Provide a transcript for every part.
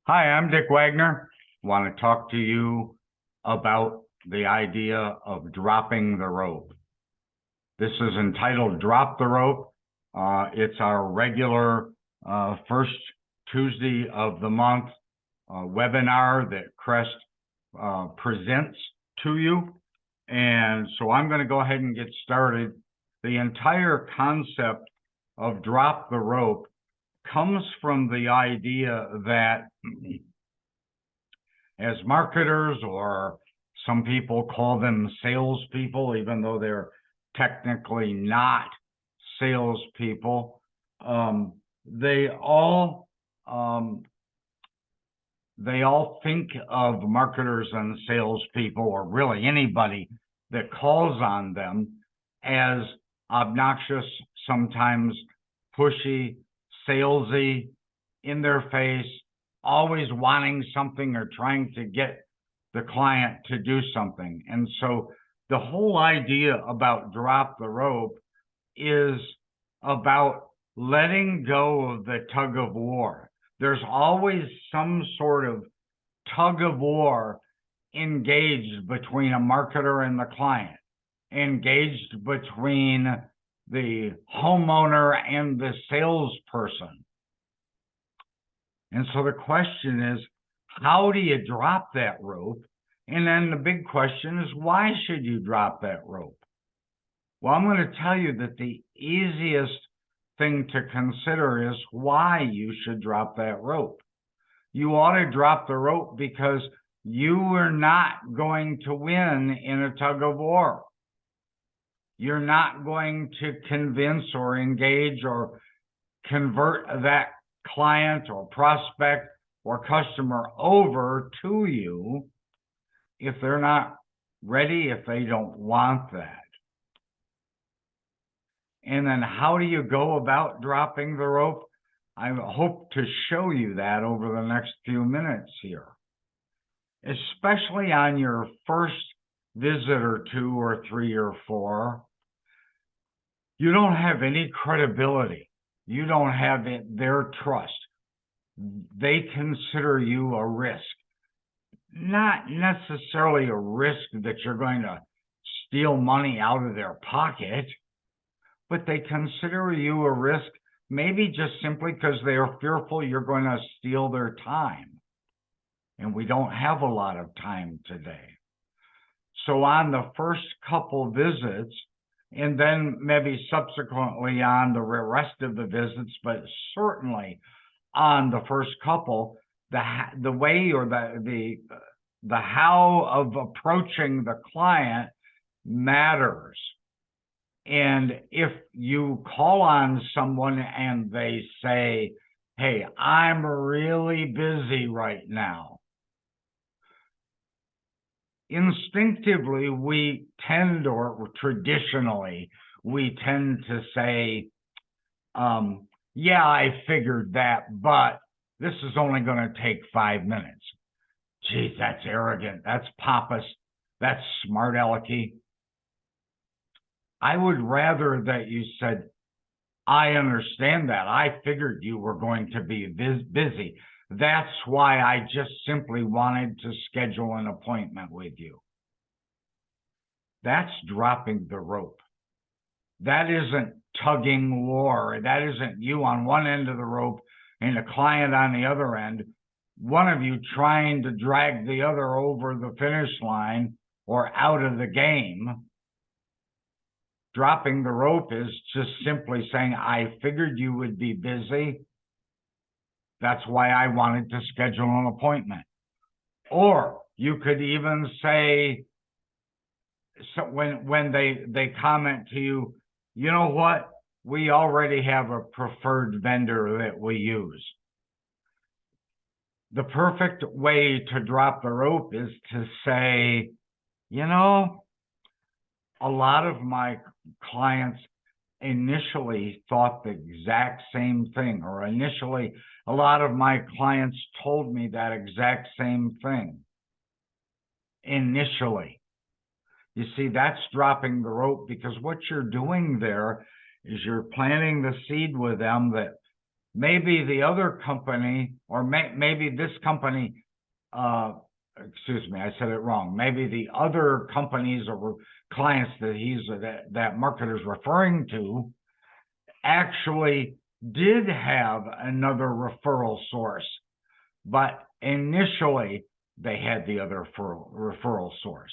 Hi, I'm Dick Wagner. I want to talk to you about the idea of dropping the rope. This is entitled Drop the Rope. It's our regular first Tuesday of the month webinar that Crest presents to you. And so I'm going to go ahead and get started. The entire concept of drop the rope comes from the idea that as marketers, or some people call them salespeople, even though they're technically not salespeople, they all think of marketers and salespeople, or really anybody that calls on them, as obnoxious, sometimes pushy, salesy, in their face, always wanting something or trying to get the client to do something. And so the whole idea about drop the rope is about letting go of the tug of war. There's always some sort of tug of war engaged between a marketer and the client, engaged between the homeowner and the salesperson. And so the question is, how do you drop that rope? And then the big question is, why should you drop that rope? Well, I'm going to tell you that the easiest thing to consider is why you should drop that rope. You ought to drop the rope because you are not going to win in a tug of war. You're not going to convince or engage or convert that client or prospect or customer over to you if they're not ready, if they don't want that. And then how do you go about dropping the rope? I hope to show you that over the next few minutes here, especially on your first visit or two or three or four. You don't have any credibility. You don't have their trust. They consider you a risk. Not necessarily a risk that you're going to steal money out of their pocket, but they consider you a risk maybe just simply because they are fearful you're going to steal their time. And we don't have a lot of time today. So on the first couple visits, and then maybe subsequently on the rest of the visits, but certainly on the first couple, the way or the how of approaching the client matters. And if you call on someone and they say, "Hey, I'm really busy right now," instinctively, we tend, or traditionally, we tend to say, yeah, I figured that, but this is only going to take 5 minutes. Geez, that's arrogant. That's pompous. That's smart alecky. I would rather that you said, I understand that. I figured you were going to be busy. That's why I just simply wanted to schedule an appointment with you. That's dropping the rope. That isn't tugging war. That isn't you on one end of the rope and the client on the other end, one of you trying to drag the other over the finish line or out of the game. Dropping the rope is just simply saying, I figured you would be busy. That's why I wanted to schedule an appointment. Or you could even say, so when they comment to you, you know what? We already have a preferred vendor that we use. The perfect way to drop the rope is to say, you know, a lot of my clients initially thought the exact same thing, or initially a lot of my clients told me that exact same thing. Initially. You see, that's dropping the rope, because what you're doing there is you're planting the seed with them that maybe the other company, or maybe this company, excuse me, I said it wrong. Maybe the other companies or clients that that marketer's referring to actually did have another referral source, but initially they had the other referral source.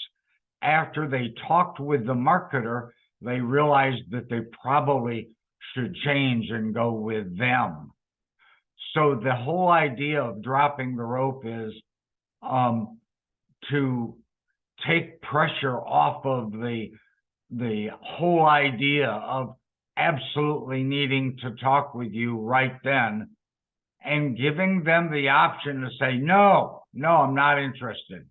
After they talked with the marketer, they realized that they probably should change and go with them. So the whole idea of dropping the rope is to take pressure off of the whole idea of absolutely needing to talk with you right then, and giving them the option to say, no, I'm not interested.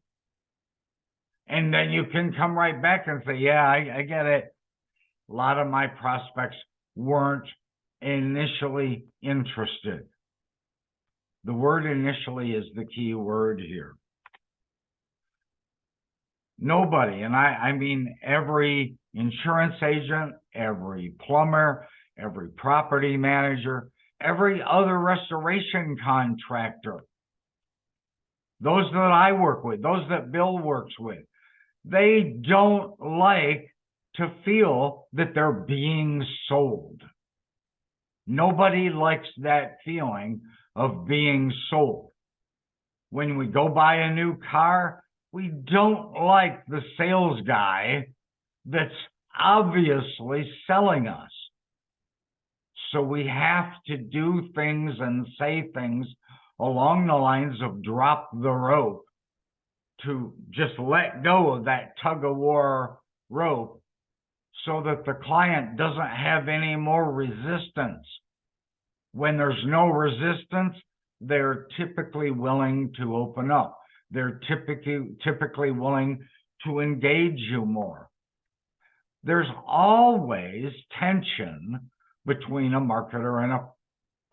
And then you can come right back and say, yeah, I get it. A lot of my prospects weren't initially interested. The word initially is the key word here. Nobody, and I mean every insurance agent, every plumber, every property manager, every other restoration contractor, those that I work with, those that Bill works with, they don't like to feel that they're being sold. Nobody likes that feeling of being sold. When we go buy a new car, we don't like the sales guy that's obviously selling us. So we have to do things and say things along the lines of drop the rope, to just let go of that tug of war rope so that the client doesn't have any more resistance. When there's no resistance, they're typically willing to open up. They're typically willing to engage you more. There's always tension between a marketer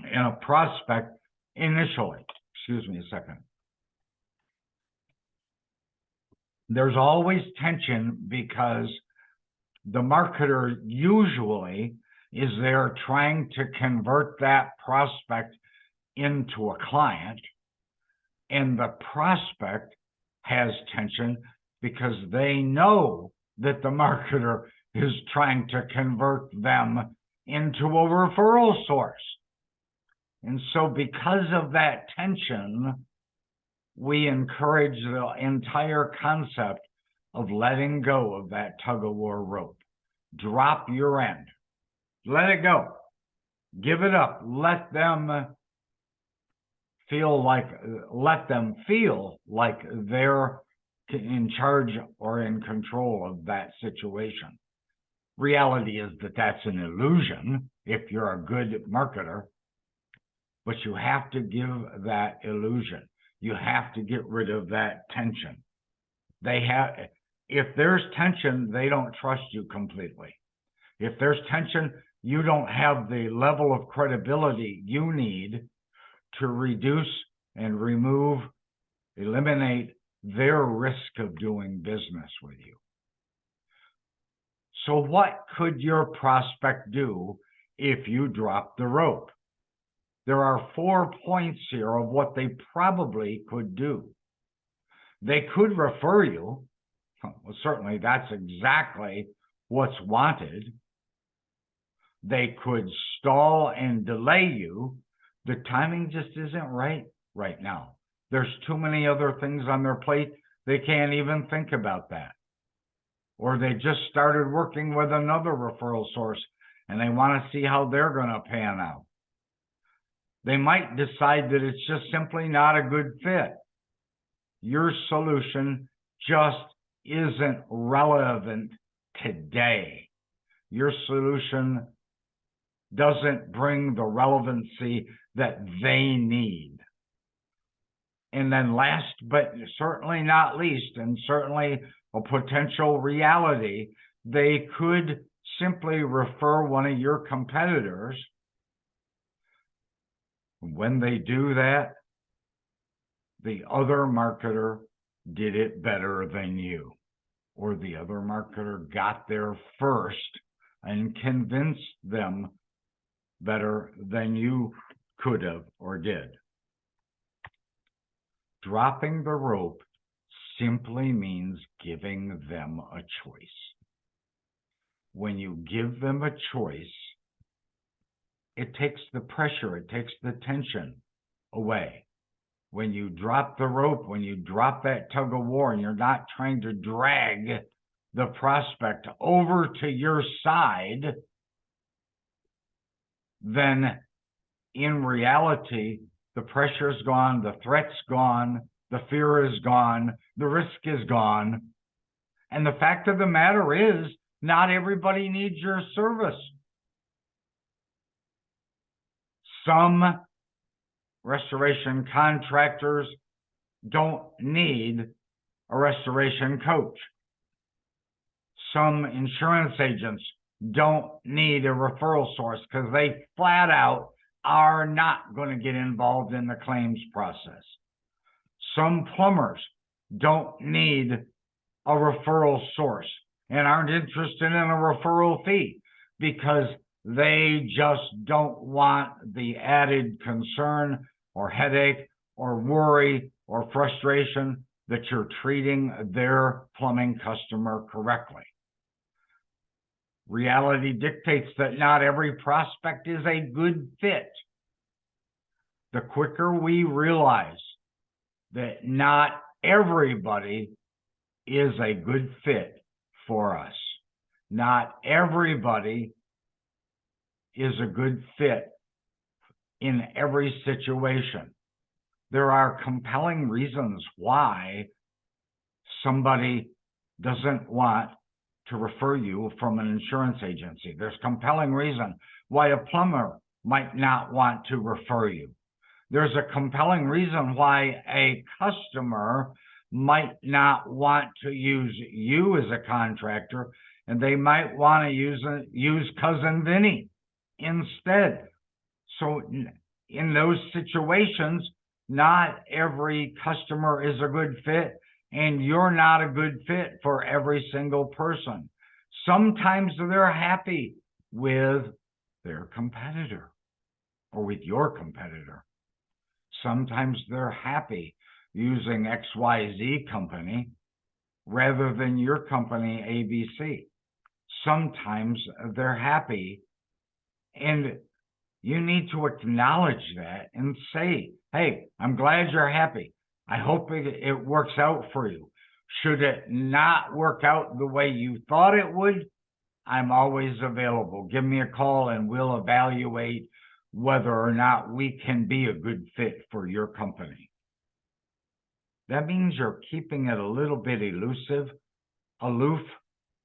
and a prospect initially. Excuse me a second. There's always tension because the marketer usually is there trying to convert that prospect into a client, and the prospect has tension because they know that the marketer is trying to convert them into a referral source. And so because of that tension, we encourage the entire concept of letting go of that tug of war rope. Drop your end. Let it go. Give it up. Let them feel like they're in charge or in control of that situation. Reality is that that's an illusion if you're a good marketer, but you have to give that illusion. You have to get rid of that tension. If there's tension, they don't trust you completely. If there's tension, you don't have the level of credibility you need to reduce and eliminate their risk of doing business with you. So what could your prospect do if you drop the rope? There are 4 points here of what they probably could do. They could refer you. Well, certainly that's exactly what's wanted. They could stall and delay you. The timing just isn't right now. There's too many other things on their plate. They can't even think about that. Or they just started working with another referral source and they want to see how they're going to pan out. They might decide that it's just simply not a good fit. Your solution just isn't relevant today. Your solution doesn't bring the relevancy that they need. And then last, but certainly not least, and certainly a potential reality, they could simply refer one of your competitors. When they do that, the other marketer did it better than you, or the other marketer got there first and convinced them better than you could have, or did. Dropping the rope simply means giving them a choice. When you give them a choice, it takes the pressure, it takes the tension away. When you drop the rope, when you drop that tug of war, and you're not trying to drag the prospect over to your side, then in reality, the pressure is gone, the threat's gone, the fear is gone, the risk is gone. And the fact of the matter is, not everybody needs your service. Some restoration contractors don't need a restoration coach. Some insurance agents don't need a referral source because they flat out are not going to get involved in the claims process. Some plumbers don't need a referral source and aren't interested in a referral fee because they just don't want the added concern or headache or worry or frustration that you're treating their plumbing customer correctly. Reality dictates that not every prospect is a good fit. The quicker we realize that not everybody is a good fit for us, not everybody is a good fit in every situation. There are compelling reasons why somebody doesn't want to refer you from an insurance agency. There's compelling reason why a plumber might not want to refer you. There's a compelling reason why a customer might not want to use you as a contractor, and they might want to use Cousin Vinny instead. So in those situations, not every customer is a good fit, and you're not a good fit for every single person. Sometimes they're happy with their competitor or with your competitor. Sometimes they're happy using XYZ company rather than your company, ABC. Sometimes they're happy, and you need to acknowledge that and say, hey, I'm glad you're happy. I hope it works out for you. Should it not work out the way you thought it would, I'm always available. Give me a call and we'll evaluate whether or not we can be a good fit for your company. That means you're keeping it a little bit aloof.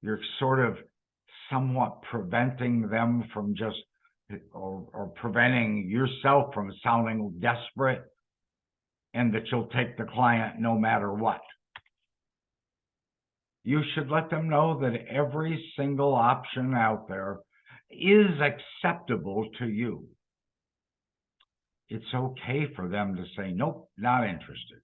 You're sort of somewhat preventing them from just, or preventing yourself from sounding desperate, and that you'll take the client no matter what. You should let them know that every single option out there is acceptable to you. It's okay for them to say, nope, not interested.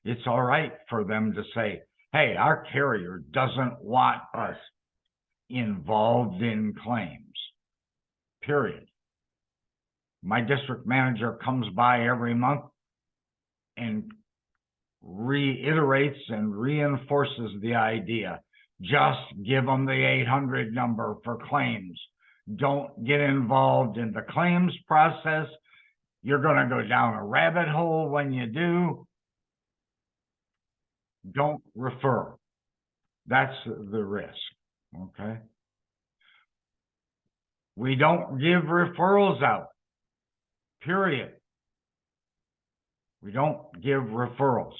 It's all right for them to say, hey, our carrier doesn't want us involved in claims, period. My district manager comes by every month and reiterates and reinforces the idea. Just give them the 800 number for claims. Don't get involved in the claims process. You're going to go down a rabbit hole when you do. Don't refer. That's the risk, okay? We don't give referrals out, period. We don't give referrals.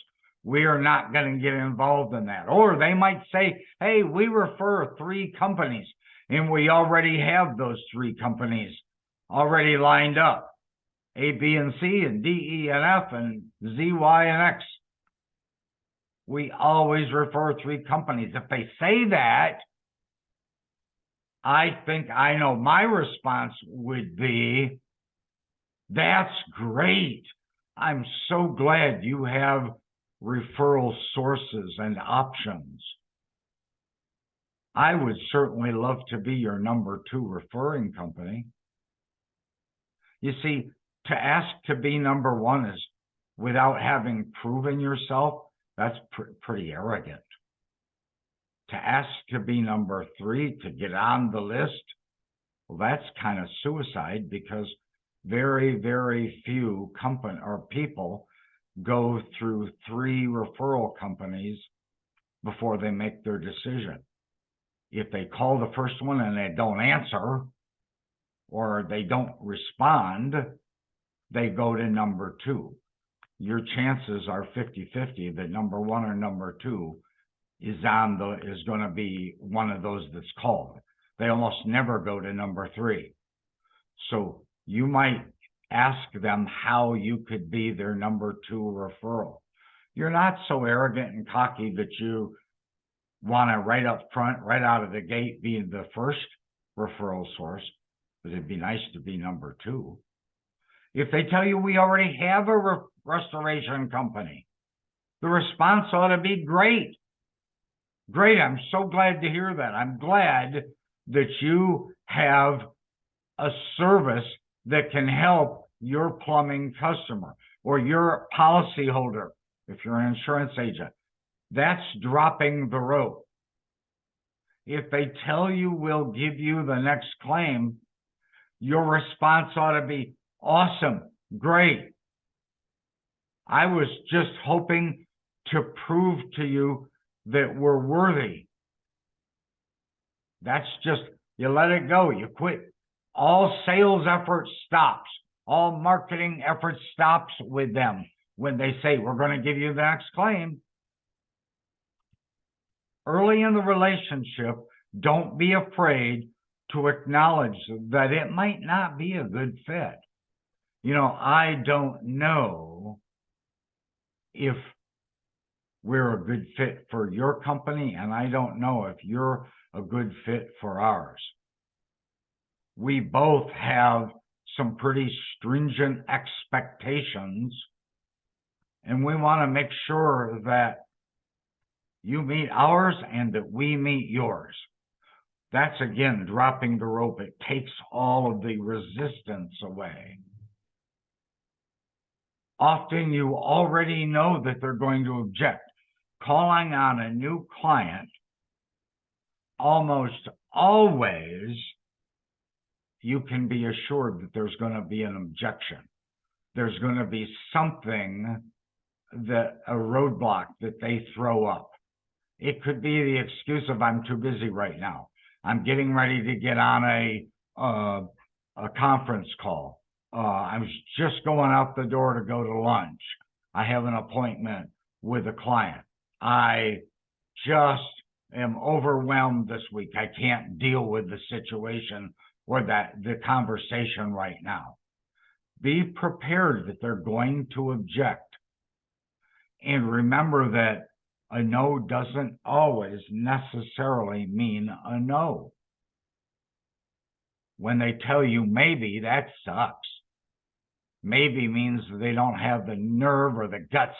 We are not going to get involved in that. Or they might say, hey, we refer 3 companies, and we already have those 3 companies already lined up. A, B, and C, and D, E, and F, and Z, Y, and X. We always refer 3 companies. If they say that, I think I know my response would be, that's great. I'm so glad you have referral sources and options. I would certainly love to be your number 2 referring company. You see, To ask to be number one is without having proven yourself, that's pretty arrogant. To ask to be number three, to get on the list, well, that's kind of suicide, because very, very few company or people go through 3 referral companies before they make their decision. If they call the first one and they don't answer, or they don't respond, they go to number 2. Your chances are 50-50 that number 1 or number 2 is going to be one of those that's called. They almost never go to number 3. So you might ask them how you could be their number 2 referral. You're not so arrogant and cocky that you want to right up front, right out of the gate, be the first referral source, because it'd be nice to be number 2. If they tell you we already have a restoration company, the response ought to be great. Great, I'm so glad to hear that. I'm glad that you have a service that can help your plumbing customer or your policyholder, if you're an insurance agent. That's dropping the rope. If they tell you we'll give you the next claim, your response ought to be awesome, great. I was just hoping to prove to you that we're worthy. That's just, you let it go, you quit. All sales effort stops. All marketing effort stops with them when they say, we're going to give you the next claim. Early in the relationship, don't be afraid to acknowledge that it might not be a good fit. You know, I don't know if we're a good fit for your company, and I don't know if you're a good fit for ours. We both have some pretty stringent expectations, and we want to make sure that you meet ours and that we meet yours. That's, again, dropping the rope. It takes all of the resistance away. Often you already know that they're going to object. Calling on a new client, almost always you can be assured that there's going to be an objection. There's going to be something, that a roadblock that they throw up. It could be the excuse of, I'm too busy right now. I'm getting ready to get on a conference call. I was just going out the door to go to lunch. I have an appointment with a client. I just am overwhelmed this week. I can't deal with the situation or the conversation right now. Be prepared that they're going to object. And remember that a no doesn't always necessarily mean a no. When they tell you maybe, that sucks. Maybe means they don't have the nerve or the guts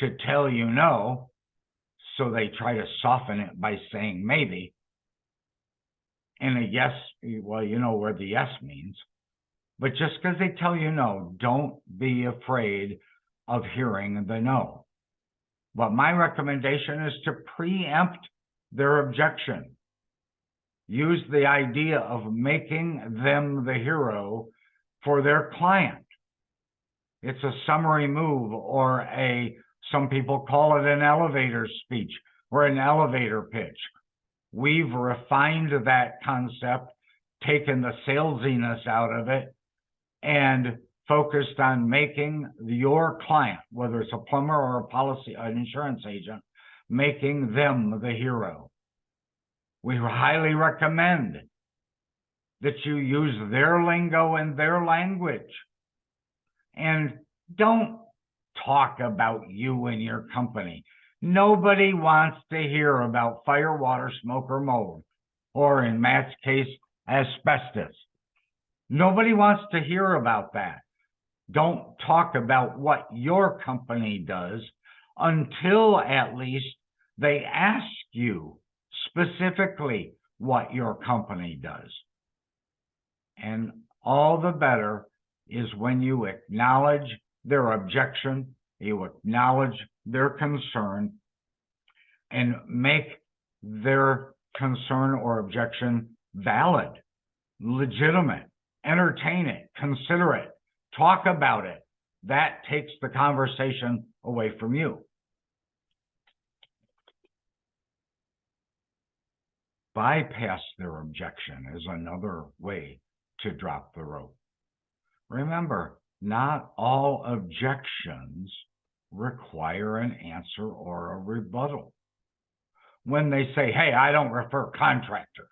to tell you no, so they try to soften it by saying maybe. And a yes, well, you know where the yes means. But just because they tell you no, don't be afraid of hearing the no. But my recommendation is to preempt their objection. Use the idea of making them the hero for their client. It's a summary move, or some people call it an elevator speech or an elevator pitch. We've refined that concept, taken the salesiness out of it, and focused on making your client, whether it's a plumber or an insurance agent, making them the hero. We highly recommend that you use their lingo and their language. And don't talk about you and your company. Nobody wants to hear about fire, water, smoke, or mold, or in Matt's case, asbestos. Nobody wants to hear about that. Don't talk about what your company does until at least they ask you specifically what your company does. And all the better is when you acknowledge their objection, you acknowledge their concern, and make their concern or objection valid, legitimate, entertain it, consider it, talk about it. That takes the conversation away from you. Bypass their objection is another way to drop the rope. Remember, not all objections require an answer or a rebuttal. When they say, hey, I don't refer contractors,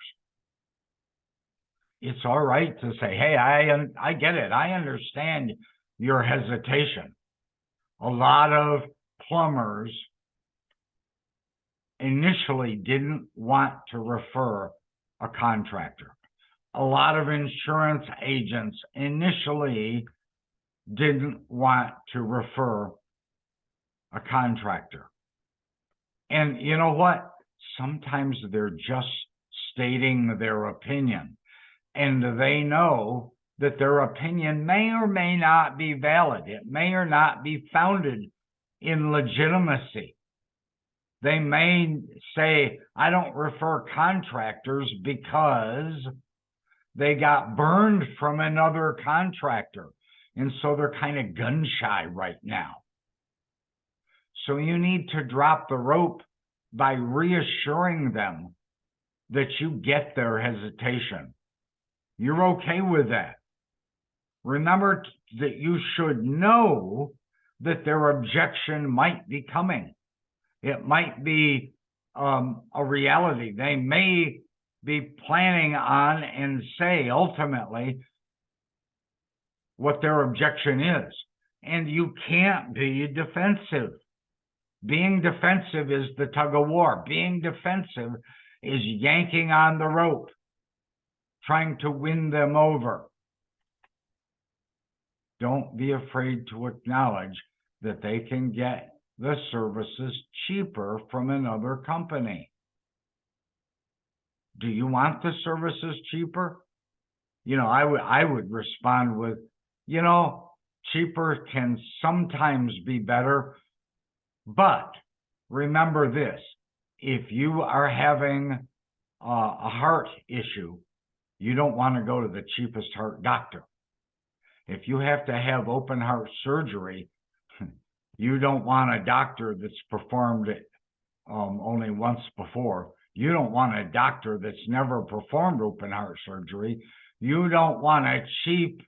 it's all right to say, hey, I get it. I understand your hesitation. A lot of plumbers initially didn't want to refer a contractor. A lot of insurance agents initially didn't want to refer a contractor. And you know what? Sometimes they're just stating their opinion, and they know that their opinion may or may not be valid. It may or not be founded in legitimacy. They may say, I don't refer contractors because they got burned from another contractor, and so they're kind of gun shy right now. So you need to drop the rope by reassuring them that you get their hesitation. You're okay with that. Remember that you should know that their objection might be coming. It might be a reality. They may be planning on and say ultimately what their objection is. And you can't be defensive. Being defensive is the tug of war. Being defensive is yanking on the rope, trying to win them over. Don't be afraid to acknowledge that they can get the services cheaper from another company. Do you want the services cheaper? You know, I would respond with, you know, cheaper can sometimes be better, but remember this: if you are having a heart issue, you don't want to go to the cheapest heart doctor. If you have to have open heart surgery, you don't want a doctor that's performed it only once before. You don't want a doctor that's never performed open heart surgery. You don't want a cheap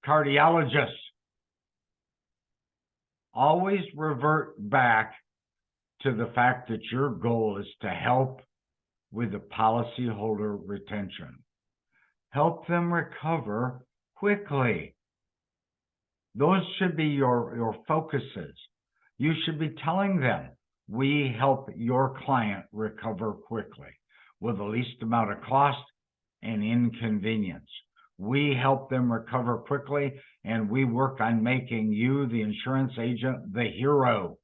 cardiologist. Always revert back to the fact that your goal is to help with the policyholder retention. Help them recover quickly. Those should be your focuses. You should be telling them, we help your client recover quickly with the least amount of cost and inconvenience. We help them recover quickly, and we work on making you, the insurance agent, the hero,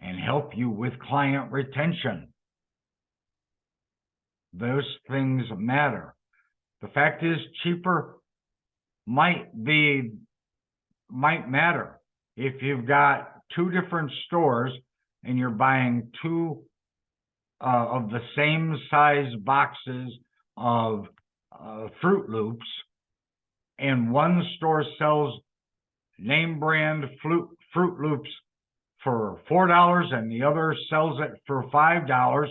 and help you with client retention. Those things matter. The fact is, cheaper might matter. If you've got two different stores and you're buying two of the same size boxes of Fruit Loops, and one store sells name brand Fruit Loops for $4 and the other sells it for $5,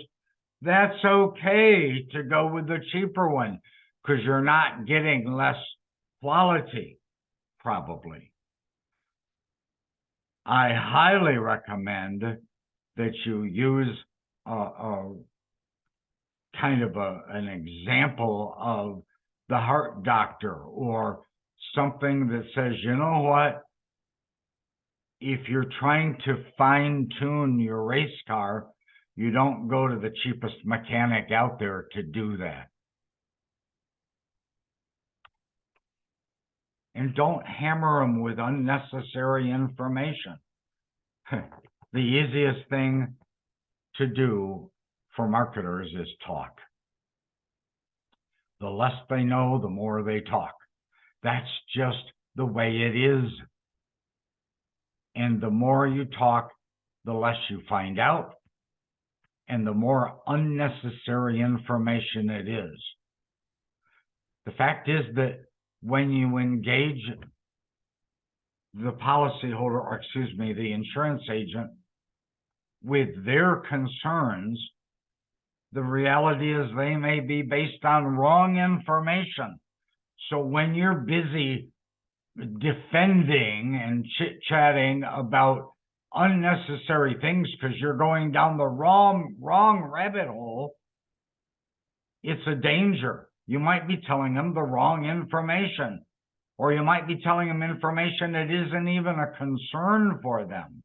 that's okay to go with the cheaper one because you're not getting less quality, probably. I highly recommend that you use kind of an example of the heart doctor, or something that says, you know what, if you're trying to fine tune your race car, you don't go to the cheapest mechanic out there to do that. And don't hammer them with unnecessary information. The easiest thing to do for marketers is talk. The less they know, the more they talk. That's just the way it is. And the more you talk, the less you find out, and the more unnecessary information it is. The fact is that when you engage the policyholder, or excuse me, the insurance agent with their concerns, the reality is they may be based on wrong information. So when you're busy defending and chit-chatting about unnecessary things because you're going down the wrong rabbit hole, it's a danger. You might be telling them the wrong information, or you might be telling them information that isn't even a concern for them.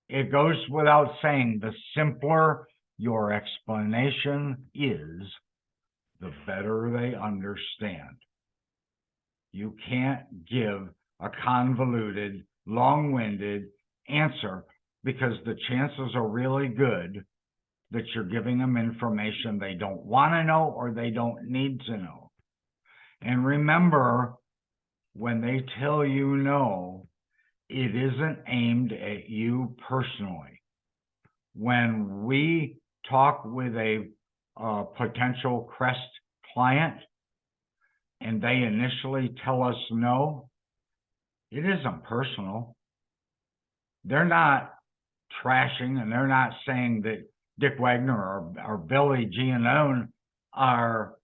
It goes without saying, the simpler your explanation is, the better they understand. You can't give a convoluted, long-winded answer, because the chances are really good that you're giving them information they don't want to know or they don't need to know. And remember, when they tell you no, it isn't aimed at you personally. When we talk with a potential Crest client and they initially tell us no, it isn't personal. They're not trashing, and they're not saying that Dick Wagner or Billy Giannone are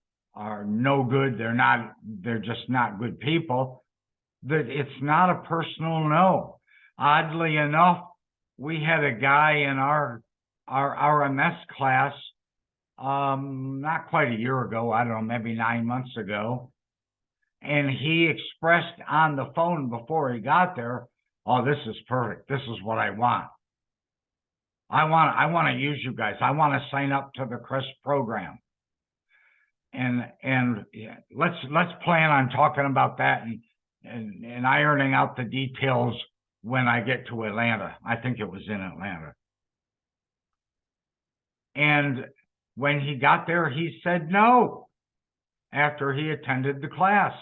no good. They're just not good people. That it's not a personal no. Oddly enough, we had a guy in our RMS class not quite a year ago, I don't know, maybe 9 months ago, and he expressed on the phone before he got there, oh, this is perfect. This is what I want. I want to use you guys. I want to sign up to the Crest program. And let's plan on talking about that and ironing out the details when I get to Atlanta. I think it was in Atlanta. And when he got there, he said no after he attended the class.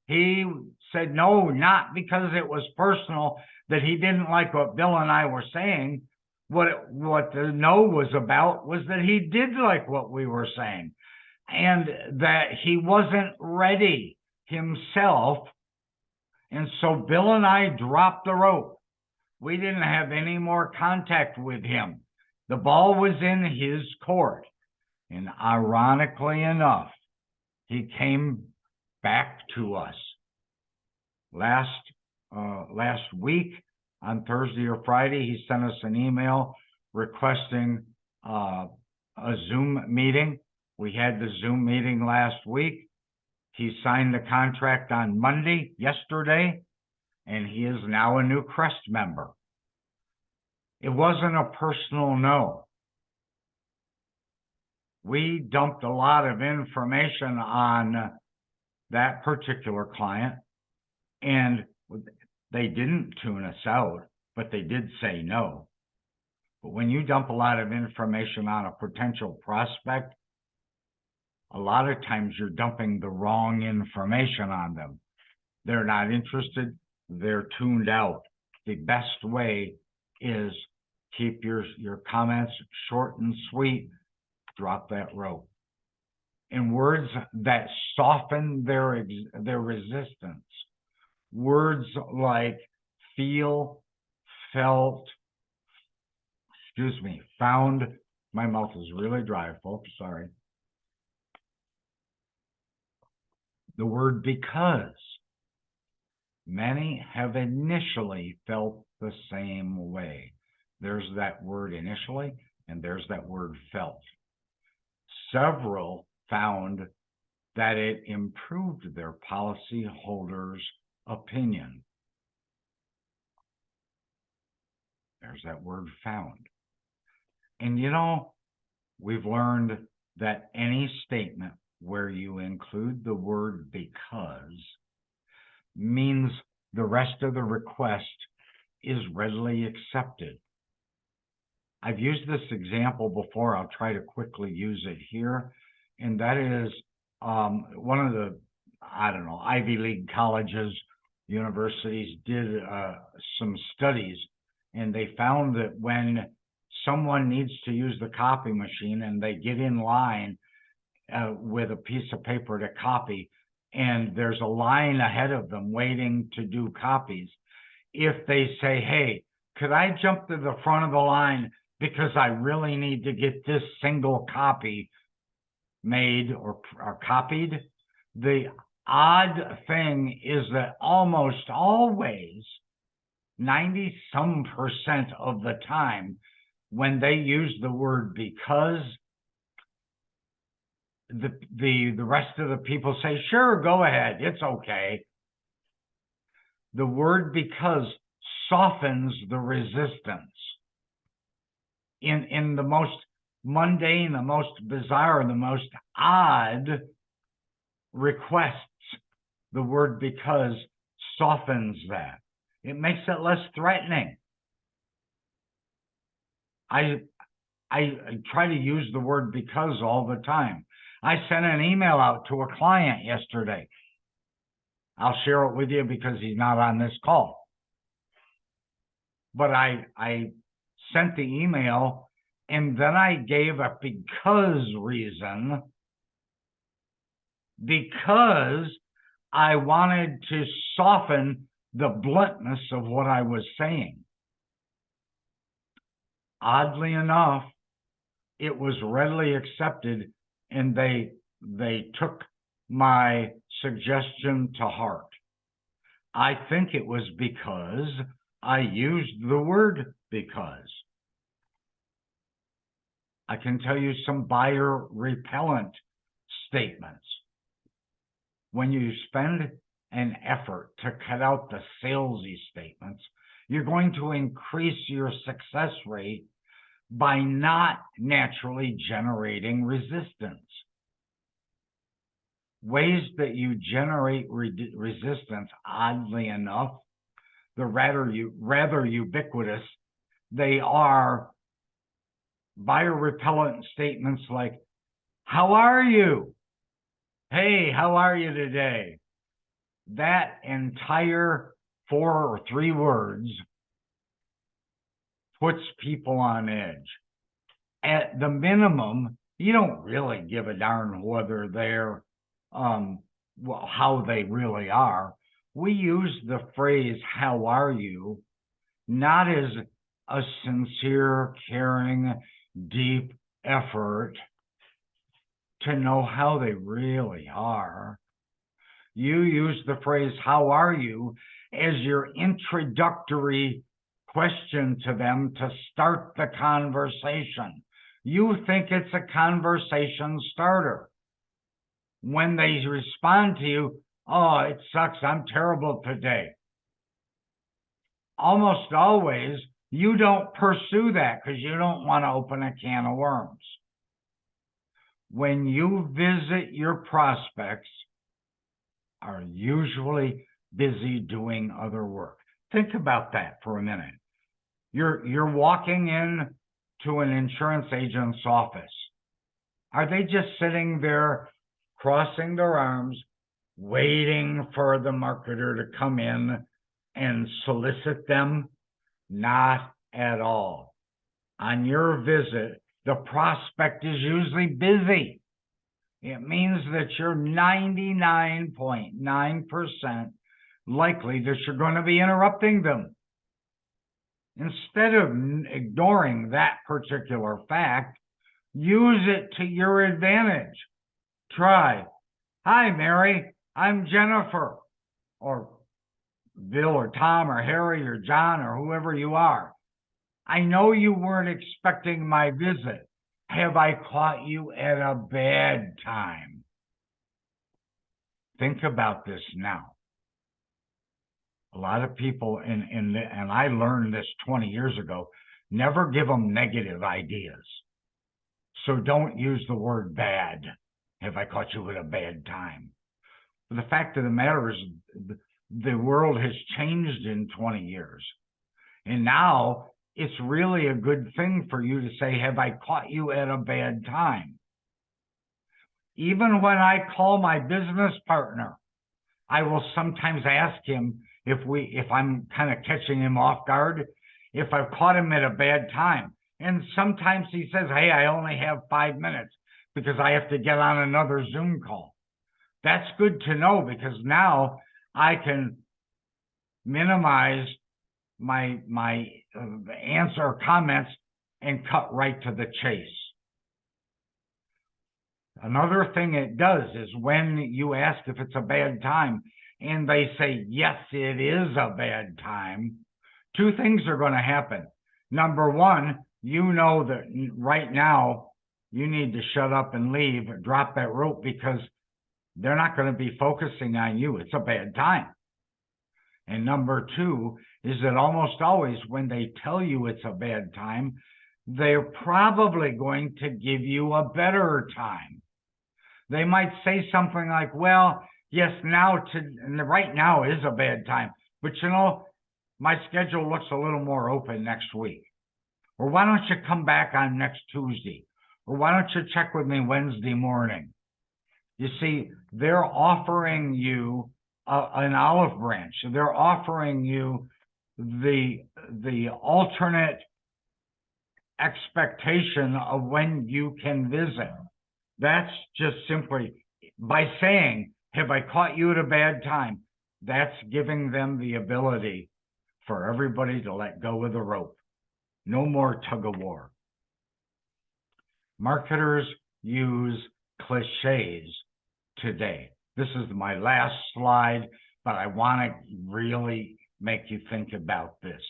He said no, not because it was personal, that he didn't like what Bill and I were saying. What the no was about was that he did like what we were saying, and that he wasn't ready himself. And so Bill and I dropped the rope. We didn't have any more contact with him. The ball was in his court. And ironically enough, he came back to us last week on Thursday or Friday. He sent us an email requesting a Zoom meeting. We had the Zoom meeting last week. He signed the contract on Monday, yesterday, and he is now a new Crest member. It wasn't a personal no. We dumped a lot of information on that particular client, and they didn't tune us out, but they did say no. But when you dump a lot of information on a potential prospect, a lot of times you're dumping the wrong information on them. They're not interested. They're tuned out. The best way is keep your comments short and sweet. Drop that rope. In words that soften their resistance. Words like feel, felt, found. My mouth is really dry, folks, sorry. The word because. Many have initially felt the same way. There's that word initially, and there's that word felt. Several found that it improved their policyholders' opinion. There's that word found. And you know, we've learned that any statement where you include the word because means the rest of the request is readily accepted. I've used this example before. I'll try to quickly use it here. And that is one of the I don't know, Ivy League colleges, universities did some studies, and they found that when someone needs to use the copy machine and they get in line with a piece of paper to copy, and there's a line ahead of them waiting to do copies, if they say, hey, could I jump to the front of the line because I really need to get this single copy made or copied, the odd thing is that almost always, 90-some% of the time, when they use the word because, the rest of the people say, sure, go ahead, it's okay. The word because softens the resistance. In the most mundane, the most bizarre, the most odd requests, the word because softens that. It makes it less threatening. I try to use the word because all the time. I sent an email out to a client yesterday. I'll share it with you because he's not on this call. But I sent the email, and then I gave a because reason, because I wanted to soften the bluntness of what I was saying. Oddly enough, it was readily accepted, and they took my suggestion to heart. I think it was because I used the word because. I can tell you some buyer repellent statements. When you spend an effort to cut out the salesy statements, you're going to increase your success rate by not naturally generating resistance. Ways that you generate resistance, oddly enough, they're rather ubiquitous. They are buyer repellent statements like, how are you? Hey, how are you today? That entire 4 or 3 words puts people on edge. At the minimum, you don't really give a darn whether they're how they really are. We use the phrase, how are you, not as a sincere, caring, deep effort to know how they really are. You use the phrase, how are you, as your introductory question to them to start the conversation. You think it's a conversation starter. When they respond to you, oh, it sucks, I'm terrible today. Almost always, you don't pursue that because you don't want to open a can of worms. When you visit, your prospects are usually busy doing other work. Think about that for a minute. You're walking in to an insurance agent's office. Are they just sitting there crossing their arms, waiting for the marketer to come in and solicit them? Not at all. On your visit, the prospect is usually busy. It means that you're 99.9% likely that you're going to be interrupting them. Instead of ignoring that particular fact, use it to your advantage. Try, hi, Mary, I'm Jennifer, or Bill or Tom or Harry or John or whoever you are. I know you weren't expecting my visit. Have I caught you at a bad time? Think about this now. A lot of people, and I learned this 20 years ago, never give them negative ideas. So don't use the word bad. Have I caught you at a bad time? But the fact of the matter is, the world has changed in 20 years. And now it's really a good thing for you to say, have I caught you at a bad time? Even when I call my business partner I will sometimes ask him if I'm kind of catching him off guard, if I've caught him at a bad time. And sometimes he says, hey, I only have 5 minutes because I have to get on another Zoom call. That's good to know, because now I can minimize my answer or comments and cut right to the chase. Another thing it does is when you ask if it's a bad time and they say, yes, it is a bad time, two things are going to happen. Number one, you know that right now you need to shut up and leave, drop that rope, because they're not going to be focusing on you. It's a bad time. And number two is that almost always when they tell you it's a bad time, they're probably going to give you a better time. They might say something like, well, yes, right now is a bad time, but you know, my schedule looks a little more open next week. Or why don't you come back on next Tuesday? Or why don't you check with me Wednesday morning? You see, they're offering you an olive branch. They're offering you the alternate expectation of when you can visit. That's just simply by saying, have I caught you at a bad time? That's giving them the ability for everybody to let go of the rope. No more tug of war. Marketers use cliches today. This is my last slide, but I want to really make you think about this.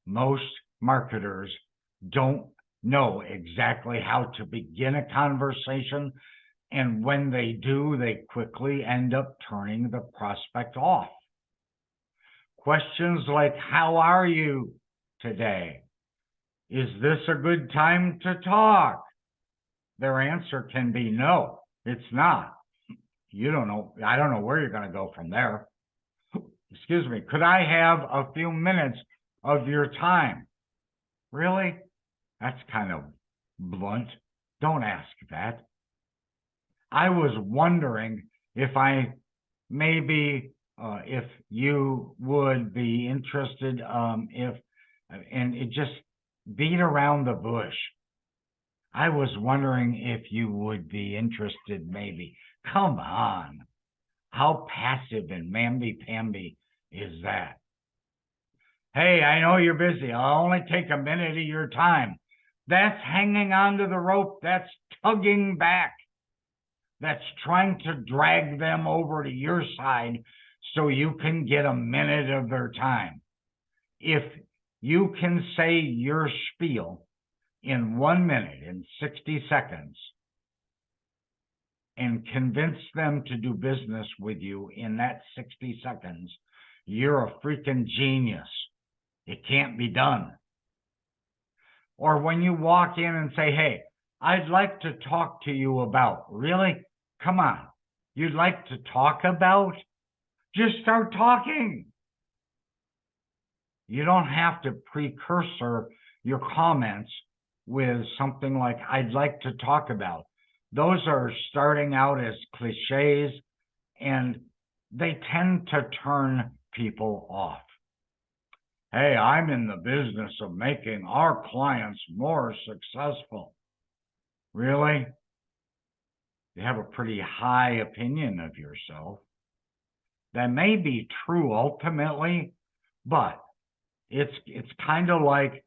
Most marketers don't know exactly how to begin a conversation, and when they do, they quickly end up turning the prospect off. Questions like, how are you today? Is this a good time to talk? Their answer can be no, it's not. You don't know. I don't know where you're going to go from there. Excuse me. Could I have a few minutes of your time? Really? That's kind of blunt. Don't ask that. I was wondering if if you would be interested, and it just beat around the bush. I was wondering if you would be interested, maybe. Come on. How passive and mamby-pamby is that? Hey, I know you're busy. I'll only take a minute of your time. That's hanging onto the rope. That's tugging back. That's trying to drag them over to your side so you can get a minute of their time. If you can say your spiel in 1 minute, in 60 seconds, and convince them to do business with you in that 60 seconds, you're a freaking genius. It can't be done. Or when you walk in and say, hey, I'd like to talk to you about, really? Come on. You'd like to talk about? Just start talking. You don't have to precursor your comments with something like, I'd like to talk about. Those are starting out as cliches, and they tend to turn people off. Hey, I'm in the business of making our clients more successful. Really? You have a pretty high opinion of yourself. That may be true ultimately, but it's kind of like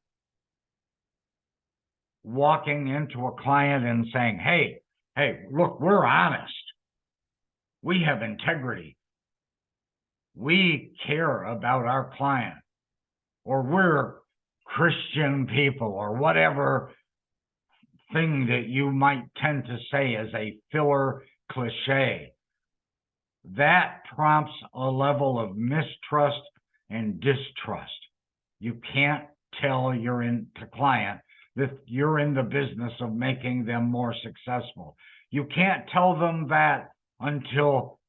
walking into a client and saying, hey, look, we're honest. We have integrity. We care about our client. Or we're Christian people, or whatever thing that you might tend to say as a filler cliche. That prompts a level of mistrust and distrust. You can't tell your client that you're in the business of making them more successful. You can't tell them that until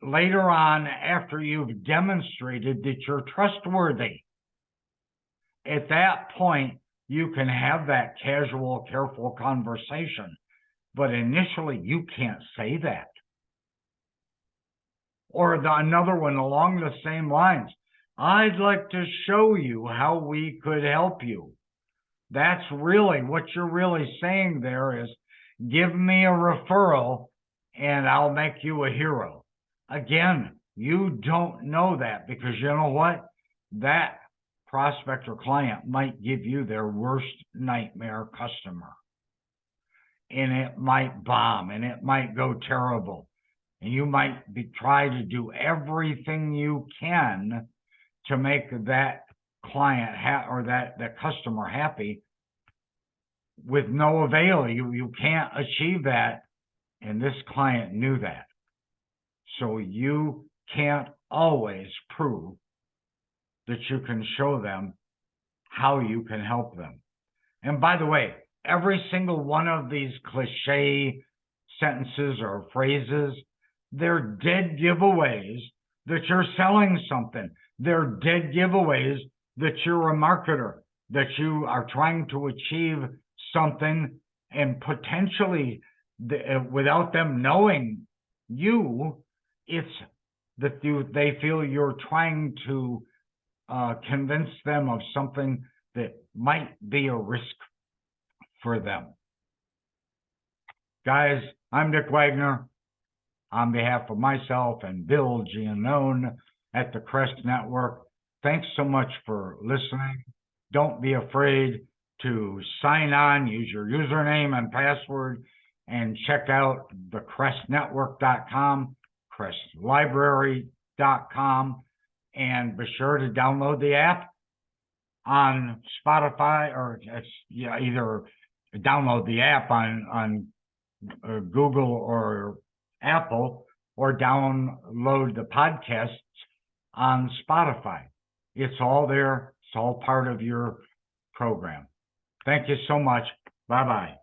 later on, after you've demonstrated that you're trustworthy. At that point, you can have that casual, careful conversation, but initially you can't say that. Or another one along the same lines. I'd like to show you how we could help you. That's really what you're really saying there is, give me a referral and I'll make you a hero. Again, you don't know that because you know what? That prospect or client might give you their worst nightmare customer. And it might bomb and it might go terrible. And you might try to do everything you can to make that client or that customer happy with no avail. You can't achieve that. And this client knew that. So you can't always prove that you can show them how you can help them. And by the way, every single one of these cliche sentences or phrases, they're dead giveaways that you're selling something. They're dead giveaways that you're a marketer, that you are trying to achieve something, and potentially without them knowing you, it's that they feel you're trying to convince them of something that might be a risk for them. Guys, I'm Dick Wagner. On behalf of myself and Bill Giannone at the Crest Network, thanks so much for listening. Don't be afraid to sign on, use your username and password, and check out the crestnetwork.com, crestlibrary.com, and be sure to download the app on Spotify, or either download the app on Google or Apple, or download the podcasts on Spotify. It's all there. It's all part of your program. Thank you so much. Bye-bye.